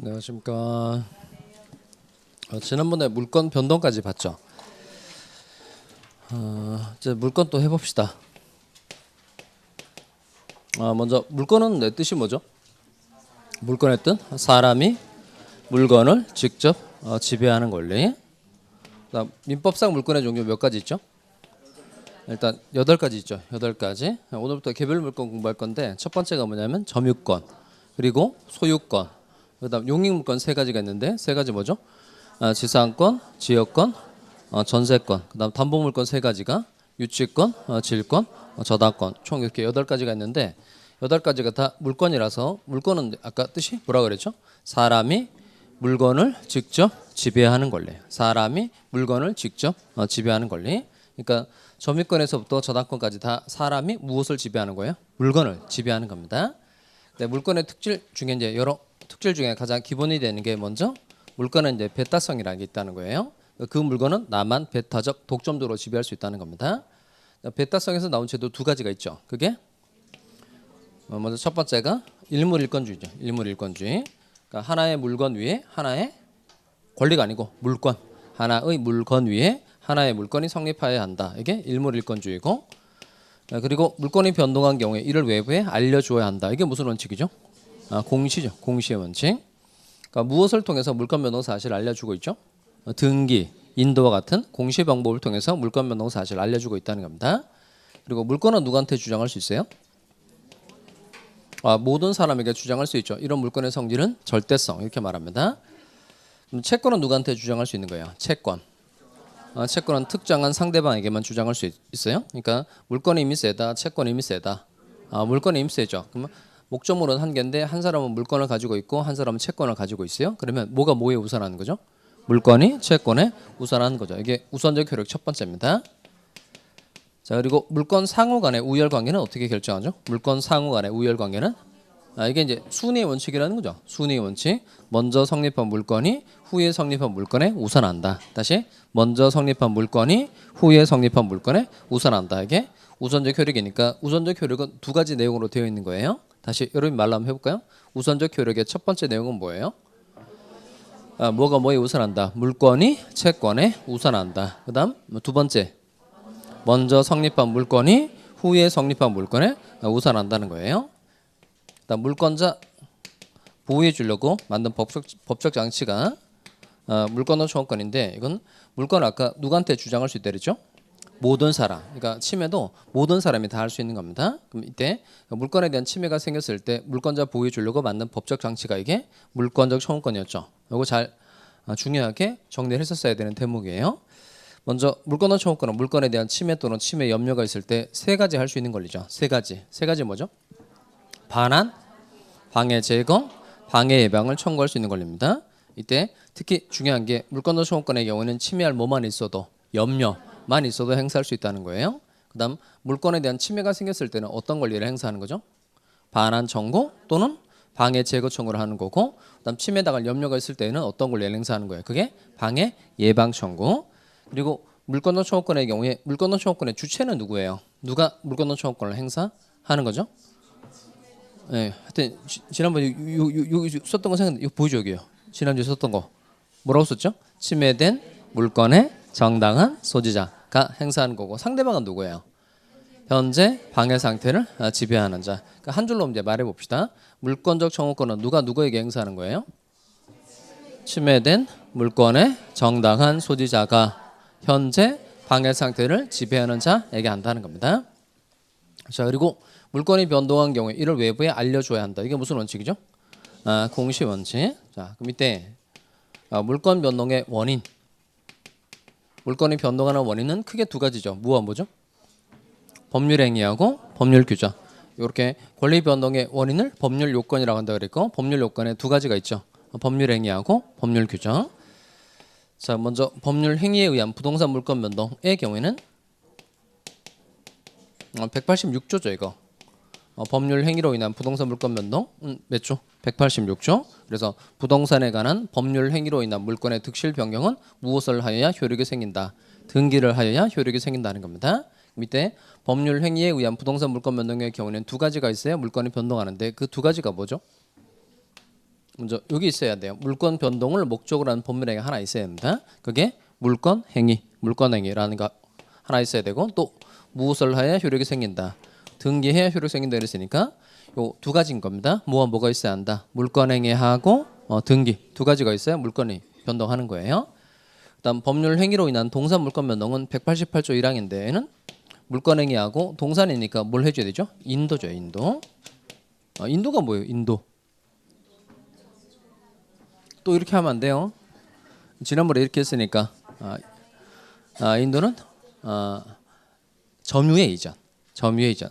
안녕하십니까. 지난번에 물건 변동까지 봤죠. 이제 물건 또 해봅시다. 먼저 물건은 내 뜻이 뭐죠? 물건의 뜻? 사람이 물건을 직접 지배하는 권리. 그다음 민법상 물건의 종류 몇 가지 있죠? 일단 8가지 있죠. 8가지. 오늘부터 개별 물건 공부할 건데 첫 번째가 뭐냐면 점유권, 그리고 소유권, 그다음 용익물권 3가지가 있는데 3가지 뭐죠? 지상권, 지역권, 전세권, 그다음 담보물권 3가지가 유치권, 질권, 저당권, 총 이렇게 8가지가 있는데 8가지가 다 물건이라서 물건은 아까 뜻이 뭐라 그랬죠? 사람이 물건을 직접 지배하는 권리. 사람이 물건을 직접 지배하는 권리. 그러니까 점유권에서부터 저당권까지 다 사람이 무엇을 지배하는 거예요? 물건을 지배하는 겁니다. 네, 물건의 특질 중에 이제 여러 특질 중에 가장 기본이 되는 게 먼저 물건은 이제 배타성이라는 게 있다는 거예요. 그 물건은 나만 배타적 독점적으로 지배할 수 있다는 겁니다. 배타성에서 나온 제도 2가지가 있죠. 그게 먼저 첫 번째가 일물일권주의죠. 일물일권주의. 그러니까 하나의 물건 위에 하나의 권리가 아니고 물건, 하나의 물건 위에 하나의 물건이 성립해야 한다. 이게 일물일권주의고, 그리고 물건이 변동한 경우에 이를 외부에 알려줘야 한다. 이게 무슨 원칙이죠? 공시죠. 공시의 원칙. 그러니까 무엇을 통해서 물건 변동 사실을 알려주고 있죠? 등기, 인도와 같은 공시 방법을 통해서 물건 변동 사실을 알려주고 있다는 겁니다. 그리고 물건은 누구한테 주장할 수 있어요? 모든 사람에게 주장할 수 있죠. 이런 물건의 성질은 절대성 이렇게 말합니다. 그럼 채권은 누구한테 주장할 수 있는 거예요? 채권. 채권은 특정한 상대방에게만 주장할 수 있어요. 그러니까 물건이 이미 세다, 채권이 이미 세다. 물건이 이미 세죠. 그러면 목적물은 한 개인데 한 사람은 물건을 가지고 있고 한 사람은 채권을 가지고 있어요. 그러면 뭐가 뭐에 우선하는 거죠? 물건이 채권에 우선하는 거죠. 이게 우선적 효력 첫 번째입니다. 자, 그리고 물건 상호 간의 우열 관계는 어떻게 결정하죠? 물건 상호 간의 우열 관계는 이게 이제 순위의 원칙이라는 거죠. 순위의 원칙. 먼저 성립한 물건이 후에 성립한 물건에 우선한다. 다시 먼저 성립한 물건이 후에 성립한 물건에 우선한다. 이게 우선적 효력이니까 우선적 효력은 2가지 내용으로 되어 있는 거예요. 다시 여러분 말로 한번 해볼까요? 우선적 효력의 첫 번째 내용은 뭐예요? 뭐가 뭐에 우선한다? 물건이 채권에 우선한다. 그 다음 2번째, 먼저 성립한 물건이 후에 성립한 물건에 우선한다는 거예요. 그다음 물권자 보호해 주려고 만든 법적 장치가 물권도 청구권인데, 이건 물건 아까 누구한테 주장할 수 있다 그랬죠? 모든 사람. 그러니까 침해도 모든 사람이 다 할 수 있는 겁니다. 그럼 이때 물건에 대한 침해가 생겼을 때 물권자 보호해 주려고 만든 법적 장치가 이게 물권적 청구권이었죠. 이거 잘 중요하게 정리를 했었어야 되는 대목이에요. 먼저 물권도 청구권은 물건에 대한 침해 또는 침해 염려가 있을 때 3가지 할 수 있는 권리죠. 3가지 뭐죠? 반환, 방해 제거, 방해 예방을 청구할 수 있는 권리입니다. 이때 특히 중요한 게 물권도 청구권의 경우에는 침해할 뭐만 있어도, 염려만 있어도 행사할 수 있다는 거예요. 그다음 물건에 대한 침해가 생겼을 때는 어떤 권리를 행사하는 거죠? 반환 청구 또는 방해 제거 청구를 하는 거고, 그다음 침해 당할 염려가 있을 때는 어떤 권리를 행사하는 거예요? 그게 방해 예방 청구. 그리고 물권도 청구권의 경우에 물권도 청구권의 주체는 누구예요? 누가 물권도 청구권을 행사하는 거죠? 네, 하여튼 지난번에 여기 썼던 거 생각나. 이거 보이죠, 여기요. 지난주에 썼던 거 뭐라고 썼죠? 침해된 물건의 정당한 소지자가 행사하는 거고, 상대방은 누구예요? 현재 방해 상태를 지배하는 자. 그러니까 한 줄로 이제 말해 봅시다. 물권적 청구권은 누가 누구에게 행사하는 거예요? 침해된 물건의 정당한 소지자가 현재 방해 상태를 지배하는 자에게 한다는 겁니다. 자, 그리고 물건이 변동한 경우에 이를 외부에 알려줘야 한다. 이게 무슨 원칙이죠? 공시 원칙. 자, 그럼 이때 물건 변동의 원인, 물건이 변동하는 원인은 크게 2가지죠. 뭐와 뭐죠? 법률 행위하고 법률 규정. 이렇게 권리 변동의 원인을 법률 요건이라고 한다 그랬고, 법률 요건에 2가지가 있죠. 법률 행위하고 법률 규정. 자, 먼저 법률 행위에 의한 부동산 물건 변동의 경우에는 186조죠, 이거. 법률 행위로 인한 부동산 물건 변동 몇 조? 186조. 그래서 부동산에 관한 법률 행위로 인한 물건의 득실 변경은 무엇을 하여야 효력이 생긴다? 등기를 하여야 효력이 생긴다는 겁니다. 밑에 법률 행위에 의한 부동산 물건 변동의 경우에는 2가지가 있어요. 물건이 변동하는데 그 2가지가 뭐죠? 먼저 여기 있어야 돼요. 물권 변동을 목적으로 하는 법률행위 하나 있어야 됩니다. 그게 물권 행위, 물권 행위라는 거 하나 있어야 되고 또 무엇을 해야 효력이 생긴다. 등기해야 효력이 생긴다 그랬으니까 요 두 가지인 겁니다. 뭐가 있어야 한다. 물권 행위하고 등기 두 가지가 있어야 물권이 변동하는 거예요. 그다음 법률 행위로 인한 동사 물권 변동은 188조 1항인데 얘는 물권 행위하고 동산이니까 뭘 해줘야 되죠? 인도죠, 인도. 인도가 뭐예요? 인도. 또 이렇게 하면 안 돼요. 지난번에 이렇게 했으니까 인도는 점유의 이전,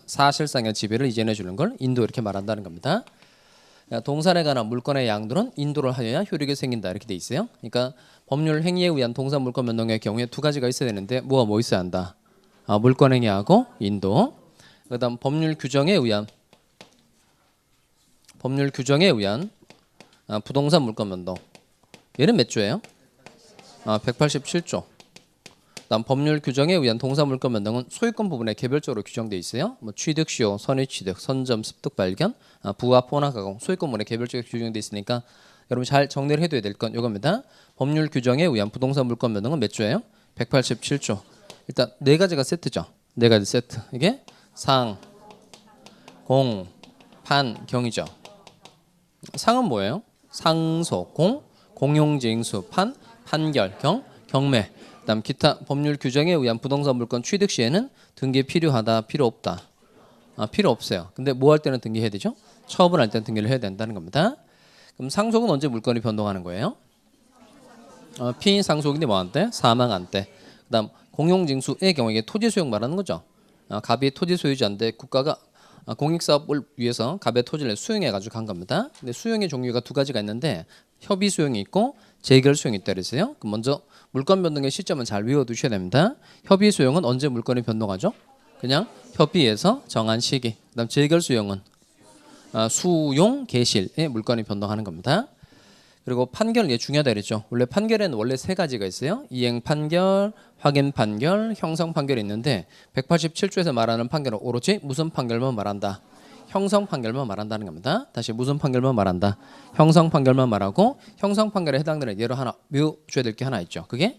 사실상의 지배를 이전해 주는 걸 인도 이렇게 말한다는 겁니다. 동산에 관한 물권의 양도는 인도를 하여야 효력이 생긴다 이렇게 돼 있어요. 그러니까 법률 행위에 의한 동산 물권 변동의 경우에 두 가지가 있어야 되는데 뭐 있어야 한다. 물권 행위하고 인도. 그다음 법률 규정에 의한 부동산 물권 변동. 얘는 몇 조예요? 187조. 그다음 법률 규정에 의한 동사 물권 변동은 소유권 부분에 개별적으로 규정돼 있어요. 뭐 취득 시효, 선의 취득, 선점, 습득 발견, 부합, 포나 가공, 소유권 부분에 개별적으로 규정돼 있으니까 여러분 잘 정리를 해둬야 될 건 이겁니다. 법률 규정에 의한 부동산 물권 변동은 몇 조예요? 187조. 일단 네 가지가 세트죠. 네 가지 세트. 이게 상, 공, 판, 경이죠. 상은 뭐예요? 상소, 공, 공용징수, 판, 판결, 경매. 그다음 기타 법률 규정에 의한 부동산 물권 취득 시에는 등기 필요하다, 필요 없다. 필요 없어요. 근데 뭐 할 때는 등기해야 되죠? 처분할 때는 등기를 해야 된다는 겁니다. 그럼 상속은 언제 물권이 변동하는 거예요? 피인 상속인데 뭐 한 때? 사망한 때. 그다음 공용징수의 경우에 이게 토지 소용 말하는 거죠. 갑이 토지 소유자인데 국가가 공익사업을 위해서 갑의 토지를 수용해 가지고 간 겁니다. 근데 수용의 종류가 두 가지가 있는데 협의 수용이 있고 재결 수용이 있다 그랬어요. 그럼 먼저 물권 변동의 시점은 잘 외워두셔야 됩니다. 협의 수용은 언제 물권이 변동하죠? 그냥 협의에서 정한 시기. 그다음 재결 수용은 수용 개실에 물권이 변동하는 겁니다. 그리고 판결 이게 중요하다 그랬죠. 원래 판결에는 원래 세 가지가 있어요. 이행 판결, 확인 판결, 형성 판결이 있는데 187조에서 말하는 판결은 오로지 무슨 판결만 말한다. 형성 판결만 말한다는 겁니다. 다시 무슨 판결만 말한다. 형성 판결만 말하고 형성 판결에 해당되는 예로 하나 외워줘야 될 게 하나 있죠. 그게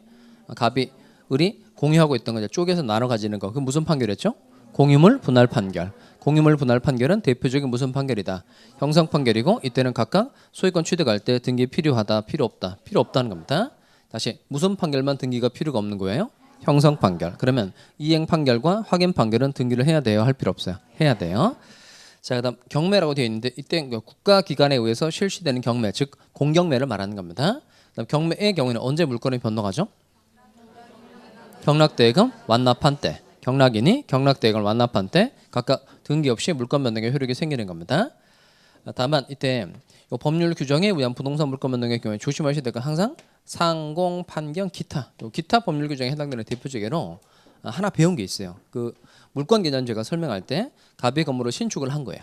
갑이 을이 공유하고 있던 거 쪼개서 나눠 가지는 거. 그 무슨 판결이었죠? 공유물 분할 판결. 공유물 분할 판결은 대표적인 무슨 판결이다. 형성 판결이고 이때는 각각 소유권 취득할 때 등기 필요하다, 필요 없다. 필요 없다는 겁니다. 다시 무슨 판결만 등기가 필요가 없는 거예요? 형성 판결. 그러면 이행 판결과 확인 판결은 등기를 해야 돼요? 할 필요 없어요? 해야 돼요. 자, 그다음 경매라고 되어 있는데 이때 국가기관에 의해서 실시되는 경매, 즉 공경매를 말하는 겁니다. 그다음 경매의 경우에는 언제 물권이 변동하죠? 경락대금 완납한 때. 경락인이 경락대금을 완납한 때 각각 등기 없이 물권 변동의 효력이 생기는 겁니다. 다만 이때 법률 규정에 의한 부동산 물권 변동의 경우에 조심하셔야 될 건 항상 상공, 판경, 기타 법률 규정에 해당되는 대표적 예로 하나 배운 게 있어요. 그 물권 개념 제가 설명할 때 갑이 건물을 신축을 한 거예요.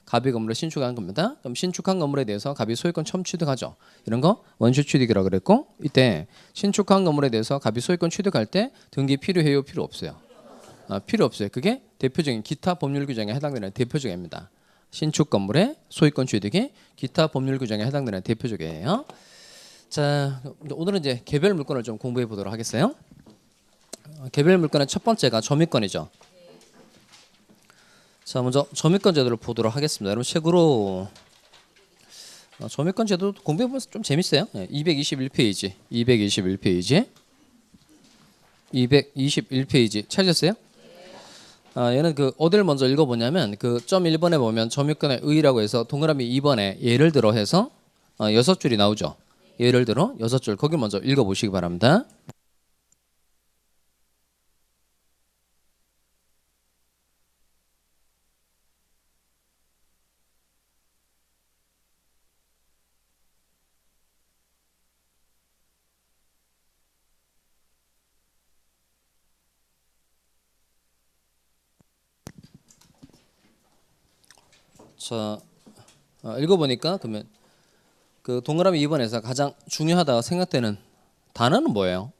갑이 건물을 신축한 겁니다. 그럼 신축한 건물에 대해서 갑이 소유권 처음 취득하죠. 이런 거 원시 취득이라고 그랬고 이때 신축한 건물에 대해서 갑이 소유권 취득할 때 등기 필요해요? 필요 없어요? 필요 없어요. 그게 대표적인 기타 법률 규정에 해당되는 대표적입니다. 신축 건물의 소유권 취득이 기타 법률 규정에 해당되는 대표적이에요. 자, 오늘은 이제 개별 물권을 좀 공부해 보도록 하겠어요. 개별 물권의 첫 번째가 점유권이죠. 자, 먼저 점유권 제도를 보도록 하겠습니다. 여러분 책으로 점유권 제도 공부해 보면 좀 재밌어요. 221페이지, 221페이지 찾으셨어요? 얘는 그 어디를 먼저 읽어보냐면 그 점 1번에 보면 점유권의 의의라고 해서 동그라미 2번에 예를 들어 해서 6줄이 나오죠. 예를 들어 6줄 거기 먼저 읽어보시기 바랍니다. 자, 읽어보니까 그러면 그 동그라미 2번에서 가장 중요하다고 생각되는 단어는 뭐예요?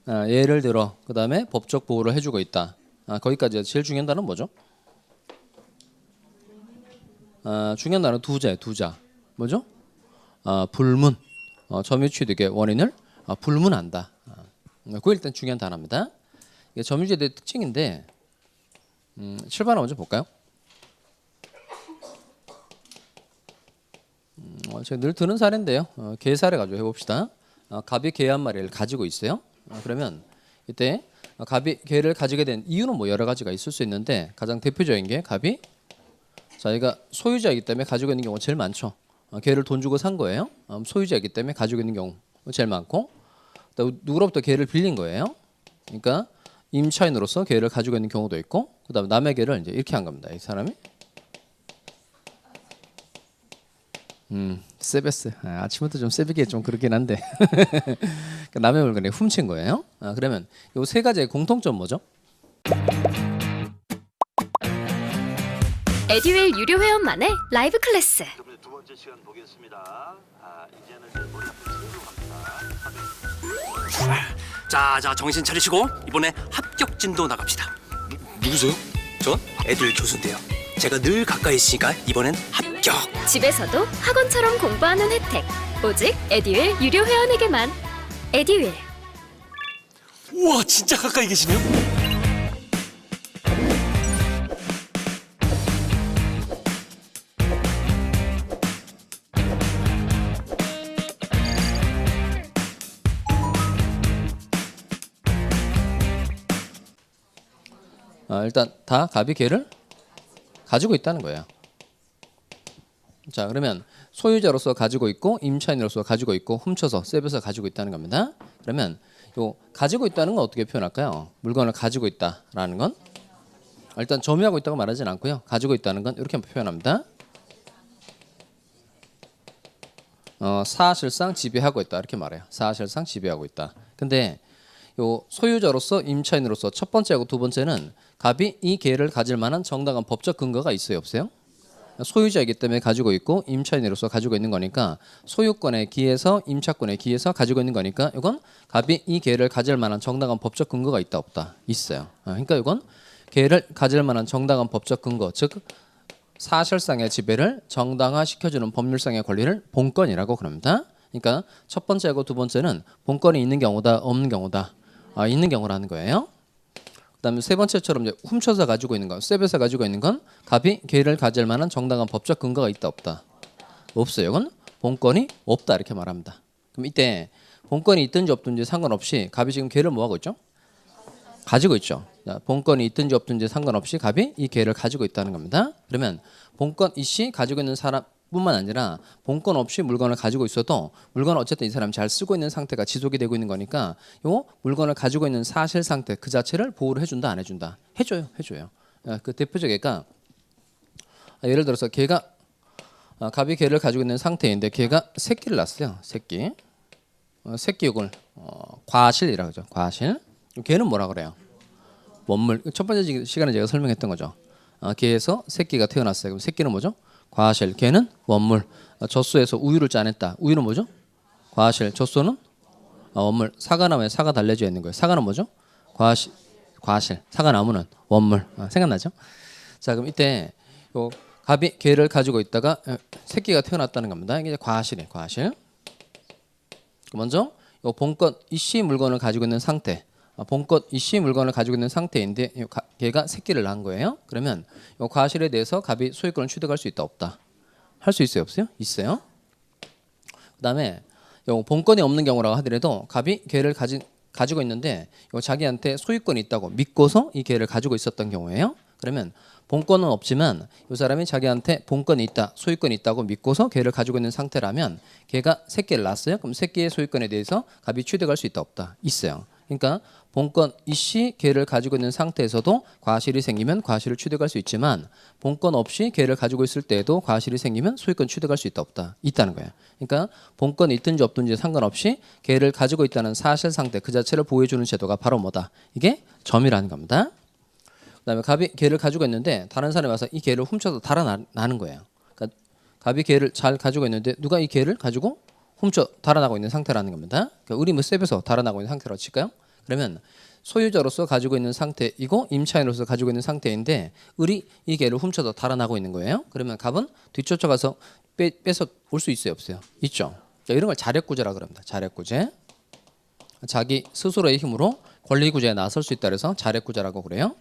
예를 들어 그 다음에 법적 보호를 해주고 있다. 거기까지 제일 중요한 단어는 뭐죠? 중요한 단어 두자. 뭐죠? 불문. 점유취득의 원인을 불문한다. 그게 일단 중요한 단어입니다. 이게 점유죄의 특징인데 7번 먼저 볼까요? 제가 늘 드는 사례인데요. 개 사례 가지고 해봅시다. 갑이 개 한 마리를 가지고 있어요. 그러면 이때 갑이 개를 가지게 된 이유는 뭐 여러 가지가 있을 수 있는데 가장 대표적인 게 갑이 자기가 소유자이기 때문에 가지고 있는 경우가 제일 많죠. 개를 돈 주고 산 거예요. 소유자이기 때문에 가지고 있는 경우 제일 많고 또 누구로부터 개를 빌린 거예요. 그러니까 임차인으로서 개를 가지고 있는 경우도 있고 그다음에 남의 개를 이제 이렇게 한 겁니다. 이 사람이 세베스. 아침부터 좀 세비게 좀 그렇긴 한데 그러니까 남의 물건을 훔친 거예요. 그러면 요 세 가지의 공통점 뭐죠? 에듀윌 유료 회원만의 라이브 클래스. 두 번째 시간 보겠습니다. 이제는 이제 머리부터 치우러 갑니다. 자, 정신 차리시고 이번에 합격 진도 나갑시다. 누구세요? 전 애들 교수인데요. 제가 늘 가까이 있으니까 이번엔 합격. 집에서도 학원처럼 공부하는 혜택. 오직 에듀윌 유료 회원에게만. 에듀윌. 우와, 진짜 가까이 계시네요. 일단 다 갑이 개를 가지고 있다는 거예요. 자, 그러면 소유자로서 가지고 있고 임차인으로서 가지고 있고 훔쳐서 세배서 가지고 있다는 겁니다. 그러면 요 가지고 있다는 건 어떻게 표현할까요? 물건을 가지고 있다라는 건 일단 점유하고 있다고 말하진 않고요. 가지고 있다는 건 이렇게 표현합니다. 사실상 지배하고 있다 이렇게 말해요. 사실상 지배하고 있다. 근데 요 소유자로서 임차인으로서 첫 번째하고 두 번째는 갑이 이 개를 가질 만한 정당한 법적 근거가 있어요, 없어요? 소유자이기 때문에 가지고 있고 임차인으로서 가지고 있는 거니까 소유권에 기해서 임차권에 기해서 가지고 있는 거니까 이건 갑이 이 개를 가질 만한 정당한 법적 근거가 있다 없다 있어요. 그러니까 이건 개를 가질 만한 정당한 법적 근거 즉 사실상의 지배를 정당화시켜주는 법률상의 권리를 본권이라고 그럽니다. 그러니까 첫 번째하고 두 번째는 본권이 있는 경우다 없는 경우다 있는 경우라는 거예요. 그다음에 세 번째처럼 이제 훔쳐서 가지고 있는 건, 세배서 가지고 있는 건 갑이 개를 가질 만한 정당한 법적 근거가 있다 없다? 없어요. 이건 본권이 없다 이렇게 말합니다. 그럼 이때 본권이 있든지 없든지 상관없이 갑이 지금 개를 뭐 하고 있죠? 가지고 있죠. 자, 본권이 있든지 없든지 상관없이 갑이 이 개를 가지고 있다는 겁니다. 그러면 본권 이씨 가지고 있는 사람 뿐만 아니라 본권 없이 물건을 가지고 있어도 물건을 어쨌든 이 사람이 잘 쓰고 있는 상태가 지속이 되고 있는 거니까 요 물건을 가지고 있는 사실 상태 그 자체를 보호를 해준다 안 해준다? 해줘요. 그 대표적 예가 예를 들어서 개가 갑이 개를 가지고 있는 상태인데 개가 새끼를 낳았어요. 새끼육을 과실이라고 하죠. 과실. 개는 뭐라 그래요? 원물. 첫 번째 시간에 제가 설명했던 거죠. 개에서 새끼가 태어났어요. 그럼 새끼는 뭐죠? 과실. 개는 원물. 젖소에서 우유를 짜냈다. 우유는 뭐죠? 과실. 젖소는 원물. 사과나무에 사과 달려져 있는 거예요. 사과는 뭐죠? 과실. 사과나무는 원물. 생각나죠? 자, 그럼 이때 요 갑이 개를 가지고 있다가 새끼가 태어났다는 겁니다. 이게 과실이에요. 과실. 먼저 요 본권 이씨 물건을 가지고 있는 상태. 본권 이씨 물건을 가지고 있는 상태인데 걔가 새끼를 낳은 거예요. 그러면 이 과실에 대해서 갑이 소유권을 취득할 수 있다 없다? 할 수 있어요 없어요? 있어요. 그다음에 본권이 없는 경우라고 하더라도 갑이 걔를 가지고 있는데 자기한테 소유권이 있다고 믿고서 이 걔를 가지고 있었던 경우예요. 그러면 본권은 없지만 이 사람이 자기한테 본권이 있다, 소유권이 있다고 믿고서 걔를 가지고 있는 상태라면 걔가 새끼를 낳았어요. 그럼 새끼의 소유권에 대해서 갑이 취득할 수 있다 없다? 있어요. 그러니까 본권 이씨 개를 가지고 있는 상태에서도 과실이 생기면 과실을 취득할 수 있지만 본권 없이 개를 가지고 있을 때에도 과실이 생기면 소유권 취득할 수 있다 없다? 있다는 거예요. 그러니까 본권이 있든지 없든지 상관없이 개를 가지고 있다는 사실 상태 그 자체를 보호해주는 제도가 바로 뭐다? 이게 점이라는 겁니다. 그다음에 갑이 개를 가지고 있는데 다른 사람이 와서 이 개를 훔쳐서 달아나는 거예요. 그러니까 갑이 개를 잘 가지고 있는데 누가 이 개를 가지고 훔쳐 달아나고 있는 상태라는 겁니다. 그러니까 우리 뭐 셉에서 달아나고 있는 상태라고 칠까요? 그러면 소유자로서 가지고 있는 상태이고 임차인으로서 가지고 있는 상태인데 을이 이 개를 훔쳐서 달아나고 있는 거예요. 그러면 갑은 뒤쫓아가서 뺏어 올 수 있어요, 없어요? 있죠. 자, 이런 걸 자력구제라 그럽니다. 자력구제. 자기 스스로의 힘으로 권리구제에 나설 수 있다 그래서 자력구제라고 그래요.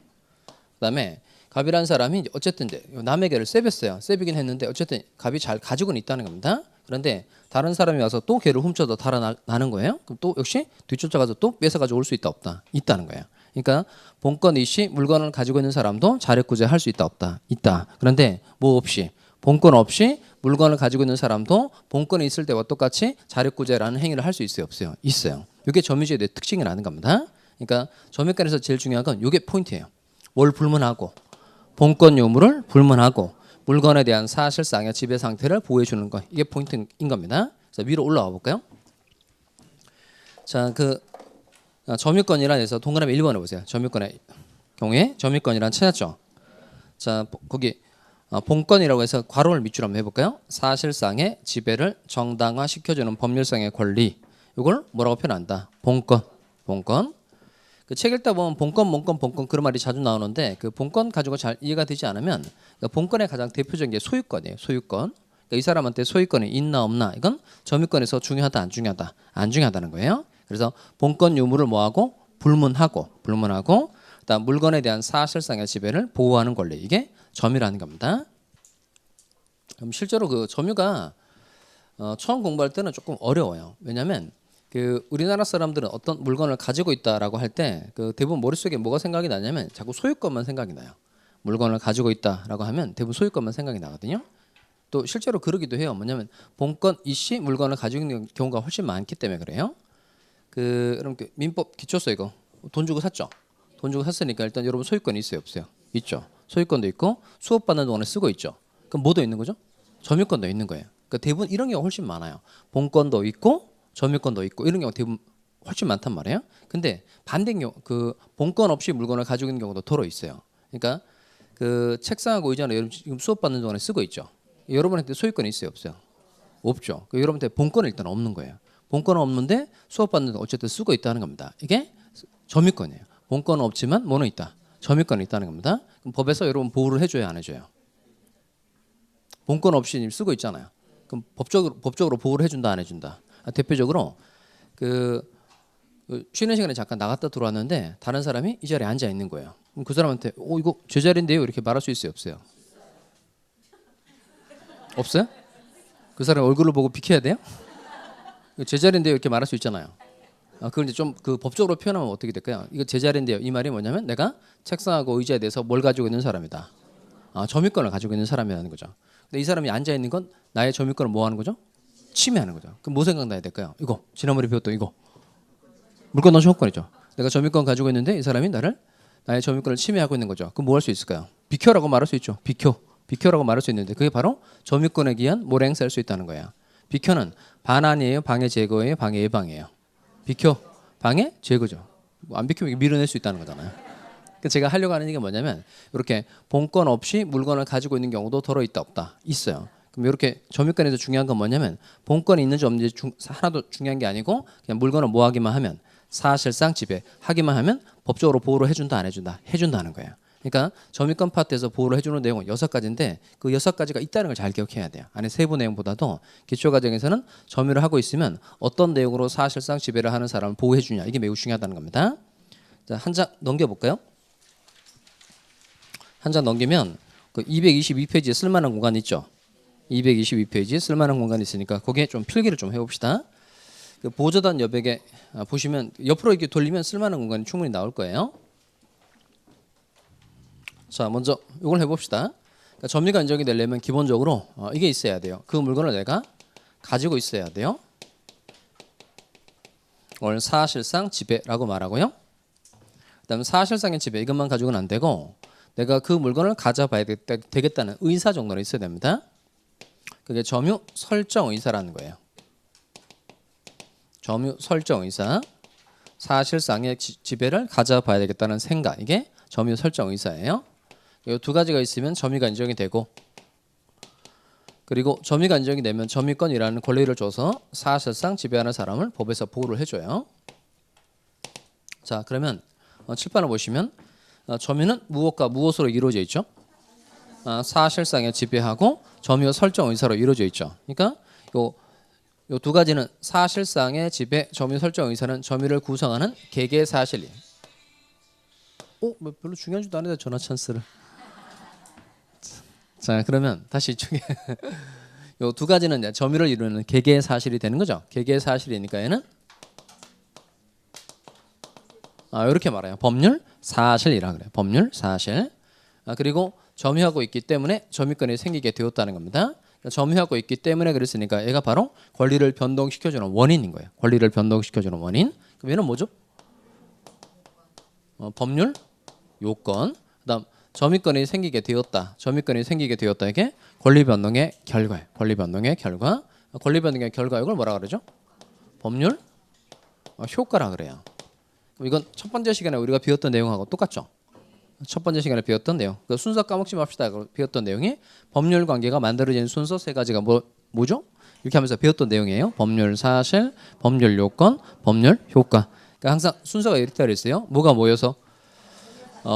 그다음에 갑이라는 사람이 어쨌든 이제 남의 개를 세볐어요. 세비긴 했는데 어쨌든 갑이 잘 가지고는 있다는 겁니다. 그런데 다른 사람이 와서 또 개를 훔쳐서 달아나는 거예요. 그럼 또 역시 뒤쫓아가서 또 뺏어가지고 올 수 있다 없다? 있다는 거예요. 그러니까 본권 이시 물건을 가지고 있는 사람도 자력구제 할 수 있다 없다? 있다. 그런데 뭐 없이 본권 없이 물건을 가지고 있는 사람도 본권이 있을 때와 똑같이 자력구제라는 행위를 할 수 있어요 없어요? 있어요. 이게 점유주의의 특징이라는 겁니다. 그러니까 점유권에서 제일 중요한 건 이게 포인트예요. 뭘 불문하고 본권 요물을 불문하고 물건에 대한 사실상의 지배 상태를 보호해 주는 것 이게 포인트인 겁니다. 자, 위로 올라와 볼까요? 자, 그 점유권이란 해서 동그라미 1번에 보세요. 점유권의 경우에 점유권이란 찾았죠. 자, 거기 본권이라고 해서 괄호를 밑줄 한번 해볼까요? 사실상의 지배를 정당화 시켜주는 법률상의 권리 이걸 뭐라고 표현한다? 본권. 그 책 읽다 보면 본권 그런 말이 자주 나오는데 그 본권 가지고 잘 이해가 되지 않으면 그러니까 본권의 가장 대표적인 게 소유권이에요. 소유권. 그러니까 이 사람한테 소유권이 있나 없나 이건 점유권에서 중요하다 안 중요하다 안 중요하다는 거예요. 그래서 본권 유무를 뭐하고 불문하고 그다음 물건에 대한 사실상의 지배를 보호하는 권리 이게 점유라는 겁니다. 그럼 실제로 그 점유가 처음 공부할 때는 조금 어려워요. 왜냐하면 그 우리나라 사람들은 어떤 물건을 가지고 있다라고 할 때 그 대부분 머릿속에 뭐가 생각이 나냐면 자꾸 소유권만 생각이 나요. 물건을 가지고 있다라고 하면 대부분 소유권만 생각이 나거든요. 또 실제로 그러기도 해요. 뭐냐면 본권 이시 물건을 가지고 있는 경우가 훨씬 많기 때문에 그래요. 그 여러분 민법 기초서 이거 돈 주고 샀죠. 돈 주고 샀으니까 일단 여러분 소유권이 있어요 없어요? 있죠. 소유권도 있고 수업 받는 동안에 쓰고 있죠. 그럼 뭐도 있는 거죠? 점유권도 있는 거예요. 그러니까 대부분 이런 경우가 훨씬 많아요. 본권도 있고 점유권도 있고 이런 경우가 대부분 훨씬 많단 말이에요. 근데 반대인 경우 그 본권 없이 물건을 가지고 있는 경우도 더러 있어요. 그러니까 그 책상하고 의자는 여러분 지금 수업 받는 동안에 쓰고 있죠. 여러분한테 소유권이 있어요 없어요? 없죠. 여러분한테 본권은 일단 없는 거예요. 본권은 없는데 수업 받는 동안 어쨌든 쓰고 있다는 겁니다. 이게 점유권이에요. 본권은 없지만 뭐는 있다? 점유권이 있다는 겁니다. 그럼 법에서 여러분 보호를 해줘야 안 해줘요? 본권 없이 쓰고 있잖아요. 그럼 법적으로 보호를 해준다 안 해준다? 대표적으로 그 쉬는 시간에 잠깐 나갔다 들어왔는데 다른 사람이 이 자리에 앉아 있는 거예요. 그럼 그 사람한테 이거 제 자리인데요 이렇게 말할 수 있어요 없어요? 없어요? 그 사람 얼굴을 보고 비켜야 돼요? 제 자리인데요 이렇게 말할 수 있잖아요. 그걸 이제 좀 그 법적으로 표현하면 어떻게 될까요? 이거 제 자리인데요. 이 말이 뭐냐면 내가 책상하고 의자에 대해서 뭘 가지고 있는 사람이다. 점유권을 가지고 있는 사람이라는 거죠. 근데 이 사람이 앉아 있는 건 나의 점유권을 뭐 하는 거죠? 침해하는 거죠. 그럼 뭐 생각나야 될까요? 이거 지난번에 배웠던 이거 물권 소유권이죠. 내가 점유권 가지고 있는데 이 사람이 나의 점유권을 침해하고 있는 거죠. 그럼 뭐 할 수 있을까요? 비켜라고 말할 수 있죠. 비켜라고 말할 수 있는데 그게 바로 점유권에 기한 모래 행사할 수 있다는 거야. 비켜는 반환이에요, 방해 제거예요, 방해 예방이에요. 비켜 방해 제거죠. 안 비키면 밀어낼 수 있다는 거잖아요. 그러니까 제가 하려고 하는 게 뭐냐면 이렇게 본권 없이 물건을 가지고 있는 경우도 더러 있다 없다 있어요. 그럼 이렇게 점유권에서 중요한 건 뭐냐면 본권이 있는지 없는지 하나도 중요한 게 아니고 그냥 물건을 뭐 하기만 하면 사실상 지배하기만 하면 법적으로 보호를 해준다 안 해준다? 해준다는 거예요. 그러니까 점유권 파트에서 보호를 해주는 내용은 6가지인데 그 6가지가 있다는 걸 잘 기억해야 돼요. 안에 세부 내용보다도 기초과정에서는 점유를 하고 있으면 어떤 내용으로 사실상 지배를 하는 사람을 보호해 주냐 이게 매우 중요하다는 겁니다. 자, 한 장 넘겨볼까요? 한 장 넘기면 그 222페이지에 쓸만한 공간이 있죠. 222페이지에 쓸만한 공간이 있으니까 거기에 좀 필기를 좀 해봅시다. 그 보조단 여백에 보시면 옆으로 이렇게 돌리면 쓸만한 공간이 충분히 나올 거예요. 자, 먼저 이걸 해봅시다. 그러니까 점유가 인정이 되려면 기본적으로 이게 있어야 돼요. 그 물건을 내가 가지고 있어야 돼요. 오늘 사실상 지배라고 말하고요. 그다음에 사실상의 지배 이것만 가지고는 안 되고 내가 그 물건을 가져봐야 되겠다는 의사 정도는 있어야 됩니다. 그게 점유 설정 의사라는 거예요. 점유 설정 의사, 사실상의 지배를 가져봐야 되겠다는 생각 이게 점유 설정 의사예요. 이 두 가지가 있으면 점유가 인정이 되고 그리고 점유가 인정이 되면 점유권이라는 권리를 줘서 사실상 지배하는 사람을 법에서 보호를 해줘요. 자, 그러면 칠판을 보시면 점유는 무엇과 무엇으로 이루어져 있죠? 사실상의 지배하고 점유 설정 의사로 이루어져 있죠. 그러니까 요 두 가지는 사실상의 지배, 점유 설정 의사는 점유를 구성하는 개개 사실이에요. 뭐 별로 중요하지도 않은데 전화 찬스를. 자, 그러면 다시 이쪽에 요 두 가지는 이제 점유를 이루는 개개 사실이 되는 거죠. 개개 사실이니까 얘는 이렇게 말해요. 법률 사실이라 그래요. 법률 사실. 그리고 점유하고 있기 때문에 점유권이 생기게 되었다는 겁니다. 점유하고 있기 때문에 그랬으니까 얘가 바로 권리를 변동시켜주는 원인인 거예요. 권리를 변동시켜주는 원인. 그럼 얘는 뭐죠? 법률 요건. 그다음 점유권이 생기게 되었다. 점유권이 생기게 되었다. 이게 권리 변동의 결과예요. 권리 변동의 결과. 권리 변동의 결과 이걸 뭐라 그러죠? 법률 효과라 그래요. 그럼 이건 첫 번째 시간에 우리가 배웠던 내용하고 똑같죠? 첫 번째 시간에 배웠던 내용. 그 순서 까먹지 맙시다. 배웠던 내용이 법률 관계가 만들어진 순서 세 가지가 뭐죠? 이렇게 하면서 배웠던 내용이에요. 법률 사실, 법률 요건, 법률 효과. 그러니까 항상 순서가 이렇게 되어 있어요. 뭐가 모여서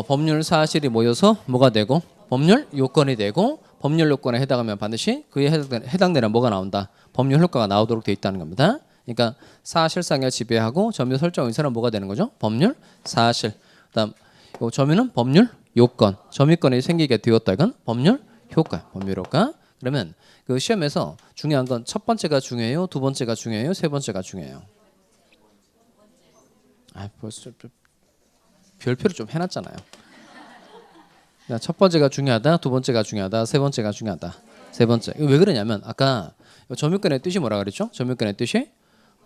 법률 사실이 모여서 뭐가 되고 법률 요건이 되고 법률 요건에 해당하면 반드시 그에 해당되는 뭐가 나온다. 법률 효과가 나오도록 되어 있다는 겁니다. 그러니까 사실상의 지배하고 점유 설정 의사는 뭐가 되는 거죠? 법률 사실. 그다음 요 점유는 법률 요건. 점유권이 생기게 되었다. 이건 법률 효과. 법률 효과. 그러면 그 시험에서 중요한 건 첫 번째가 중요해요, 두 번째가 중요해요, 세 번째가 중요해요. 벌써 별표를 좀 해놨잖아요. 첫 번째가 중요하다, 두 번째가 중요하다, 세 번째가 중요하다. 세 번째. 이거 왜 그러냐면 아까 점유권의 뜻이 뭐라 그랬죠? 점유권의 뜻이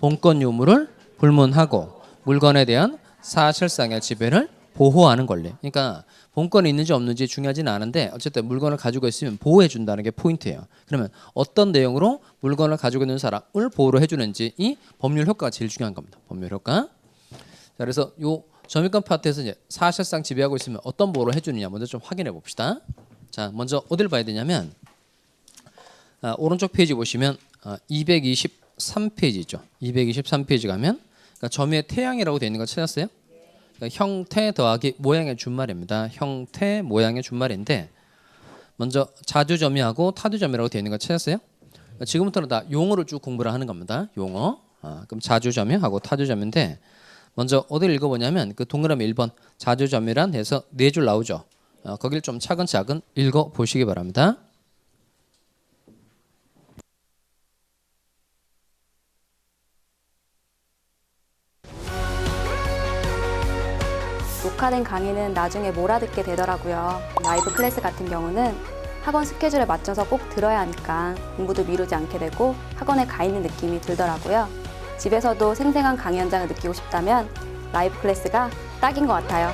본권 유무를 불문하고 물건에 대한 사실상의 지배를 보호하는 권리. 그러니까 본권이 있는지 없는지 중요하지는 않은데 어쨌든 물건을 가지고 있으면 보호해 준다는 게 포인트예요. 그러면 어떤 내용으로 물건을 가지고 있는 사람을 보호를 해주는지 이 법률 효과가 제일 중요한 겁니다. 법률 효과. 자, 그래서 요 점유권 파트에서 이제 사실상 지배하고 있으면 어떤 보호를 해주느냐 먼저 좀 확인해 봅시다. 자, 먼저 어디를 봐야 되냐면 오른쪽 페이지 보시면 223페이지 있죠. 223페이지 가면 그러니까 점유의 태양이라고 되어 있는 거 찾았어요? 그러니까 형태 더하기 모양의 준말입니다. 형태 모양의 준말인데 먼저 자주점유하고 타주점유라고 되어 있는 거 찾았어요? 그러니까 지금부터는 다 용어를 쭉 공부를 하는 겁니다. 용어. 그럼 자주점유하고 타주점유인데 먼저 어디를 읽어보냐면 그 동그라미 1번 자주점유란 해서 4줄 나오죠. 거기를 좀 차근차근 읽어보시기 바랍니다. 녹화된 강의는 나중에 몰아듣게 되더라고요. 라이브 클래스 같은 경우는 학원 스케줄에 맞춰서 꼭 들어야 하니까 공부도 미루지 않게 되고 학원에 가 있는 느낌이 들더라고요. 집에서도 생생한 강의 현장을 느끼고 싶다면 라이브 클래스가 딱인 것 같아요.